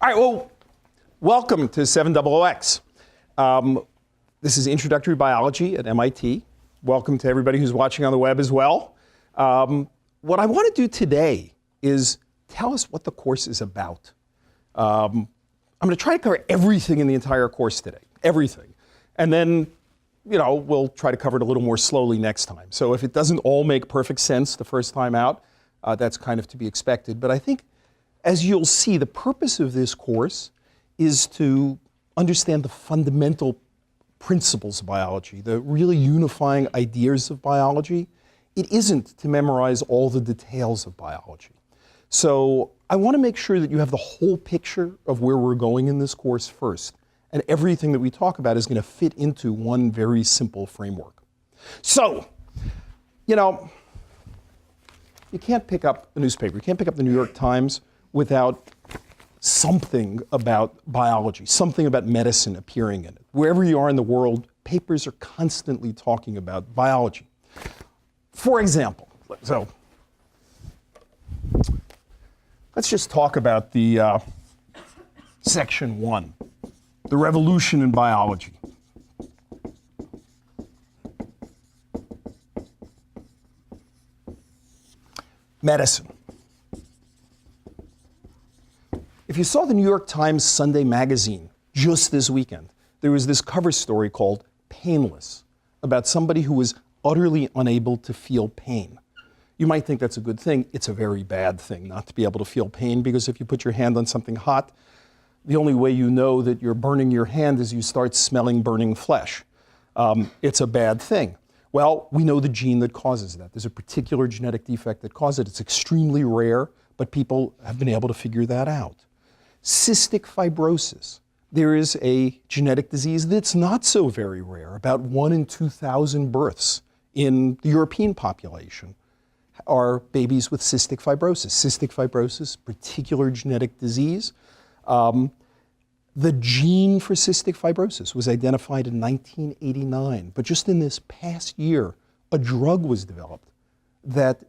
All right, well, welcome to 700X. This is Introductory Biology at MIT. Welcome to everybody who's watching on the web as well. What I want to do today is tell us what the course is about. I'm going to try to cover everything in the entire course today, everything. And then, we'll try to cover it a little more slowly next time. So if it doesn't all make perfect sense the first time out, that's kind of to be expected. But I think, as you'll see, the purpose of this course is to understand the fundamental principles of biology, the really unifying ideas of biology. It isn't to memorize all the details of biology. So I want to make sure that you have the whole picture of where we're going in this course first. And everything that we talk about is going to fit into one very simple framework. So, you can't pick up a newspaper. You can't pick up the New York Times without something about biology, something about medicine appearing in it. Wherever you are in the world, papers are constantly talking about biology. For example, so let's just talk about the section 1, the revolution in biology. Medicine. If you saw the New York Times Sunday magazine just this weekend, there was this cover story called Painless, about somebody who was utterly unable to feel pain. You might think that's a good thing. It's a very bad thing not to be able to feel pain, because if you put your hand on something hot, the only way you know that you're burning your hand is you start smelling burning flesh. It's a bad thing. Well, we know the gene that causes that. There's a particular genetic defect that causes it. It's extremely rare, but people have been able to figure that out. Cystic fibrosis. There is a genetic disease that's not so very rare. About 1 in 2,000 births in the European population are babies with cystic fibrosis. Cystic fibrosis, particular genetic disease. The gene for cystic fibrosis was identified in 1989, but just in this past year, a drug was developed that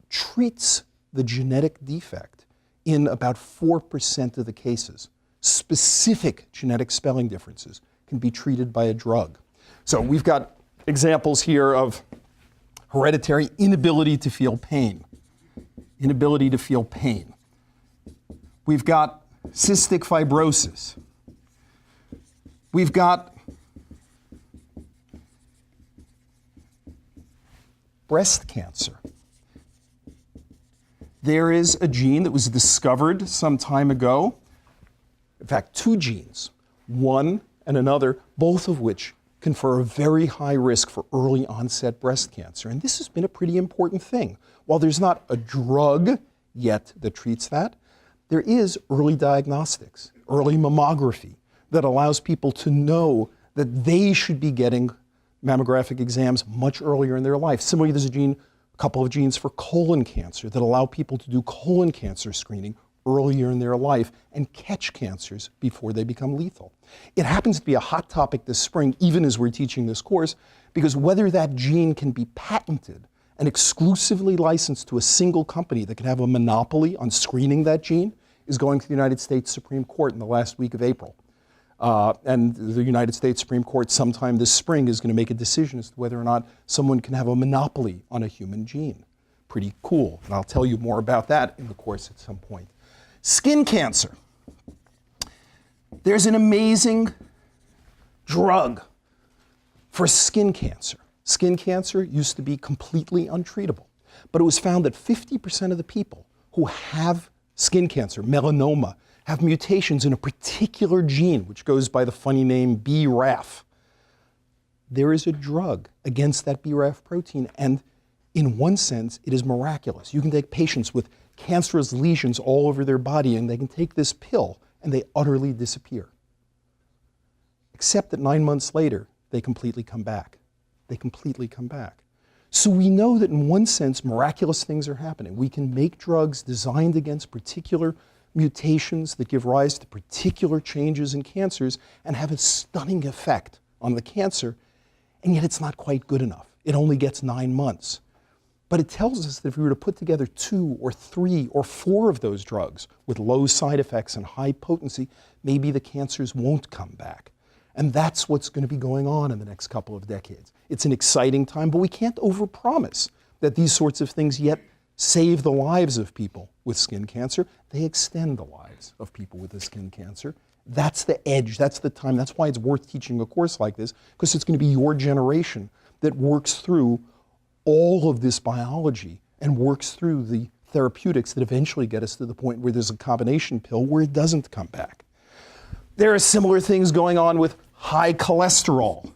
treats the genetic defect in about 4% of the cases. Specific genetic spelling differences can be treated by a drug. So we've got examples here of hereditary inability to feel pain. Inability to feel pain. We've got cystic fibrosis. We've got breast cancer. There is a gene that was discovered some time ago. In fact, 2 genes, one and another, both of which confer a very high risk for early onset breast cancer. And this has been a pretty important thing. While there's not a drug yet that treats that, there is early diagnostics, early mammography, that allows people to know that they should be getting mammographic exams much earlier in their life. Similarly, there's a couple of genes for colon cancer that allow people to do colon cancer screening earlier in their life and catch cancers before they become lethal. It happens to be a hot topic this spring, even as we're teaching this course, because whether that gene can be patented and exclusively licensed to a single company that can have a monopoly on screening that gene is going to the United States Supreme Court in the last week of April. And the United States Supreme Court sometime this spring is going to make a decision as to whether or not someone can have a monopoly on a human gene. Pretty cool. And I'll tell you more about that in the course at some point. Skin cancer. There's an amazing drug for skin cancer. Skin cancer used to be completely untreatable, but it was found that 50% of the people who have skin cancer, melanoma, have mutations in a particular gene, which goes by the funny name BRAF. There is a drug against that BRAF protein, and in one sense, it is miraculous. You can take patients with cancerous lesions all over their body, and they can take this pill, and they utterly disappear. Except that 9 months later, they completely come back. They completely come back. So we know that in one sense, miraculous things are happening. We can make drugs designed against particular mutations that give rise to particular changes in cancers and have a stunning effect on the cancer, and yet it's not quite good enough. It only gets 9 months. But it tells us that if we were to put together 2 or 3 or 4 of those drugs with low side effects and high potency, maybe the cancers won't come back. And that's what's going to be going on in the next couple of decades. It's an exciting time, but we can't overpromise that these sorts of things yet save the lives of people with skin cancer. They extend the lives of people with the skin cancer. That's the edge, that's the time, that's why it's worth teaching a course like this, because it's going to be your generation that works through all of this biology and works through the therapeutics that eventually get us to the point where there's a combination pill where it doesn't come back. There are similar things going on with high cholesterol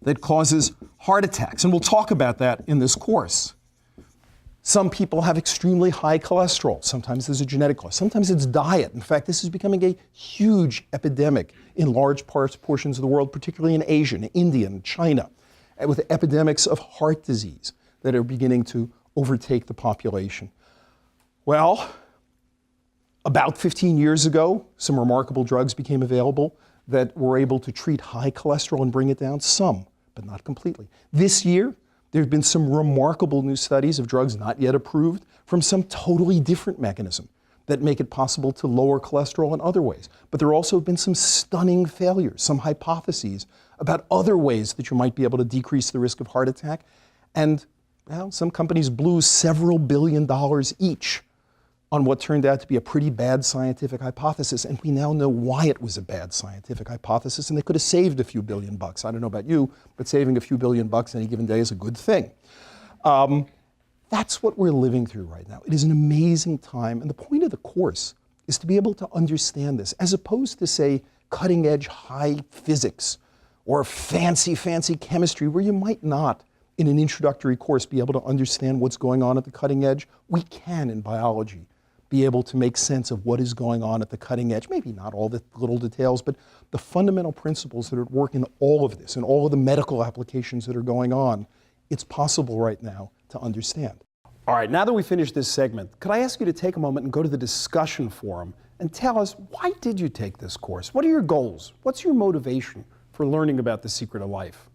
that causes heart attacks, and we'll talk about that in this course. Some people have extremely high cholesterol. Sometimes there's a genetic cause. Sometimes it's diet. In fact, this is becoming a huge epidemic in large portions of the world, particularly in Asia, in India, and China, with epidemics of heart disease that are beginning to overtake the population. Well, about 15 years ago, some remarkable drugs became available that were able to treat high cholesterol and bring it down some, but not completely. This year, there have been some remarkable new studies of drugs not yet approved from some totally different mechanism that make it possible to lower cholesterol in other ways. But there also have been some stunning failures, some hypotheses about other ways that you might be able to decrease the risk of heart attack. And well, some companies blew several $billion each on what turned out to be a pretty bad scientific hypothesis. And we now know why it was a bad scientific hypothesis, and they could have saved a few $billion. I don't know about you, but saving a few $billion any given day is a good thing. That's what we're living through right now. It is an amazing time, and the point of the course is to be able to understand this, as opposed to, say, cutting-edge high physics or fancy chemistry, where you might not, in an introductory course, be able to understand what's going on at the cutting edge. We can, in biology, be able to make sense of what is going on at the cutting edge. Maybe not all the little details, but the fundamental principles that are at work in all of this and all of the medical applications that are going on, it's possible right now to understand. All right, now that we finished this segment, could I ask you to take a moment and go to the discussion forum and tell us, why did you take this course? What are your goals? What's your motivation for learning about the secret of life?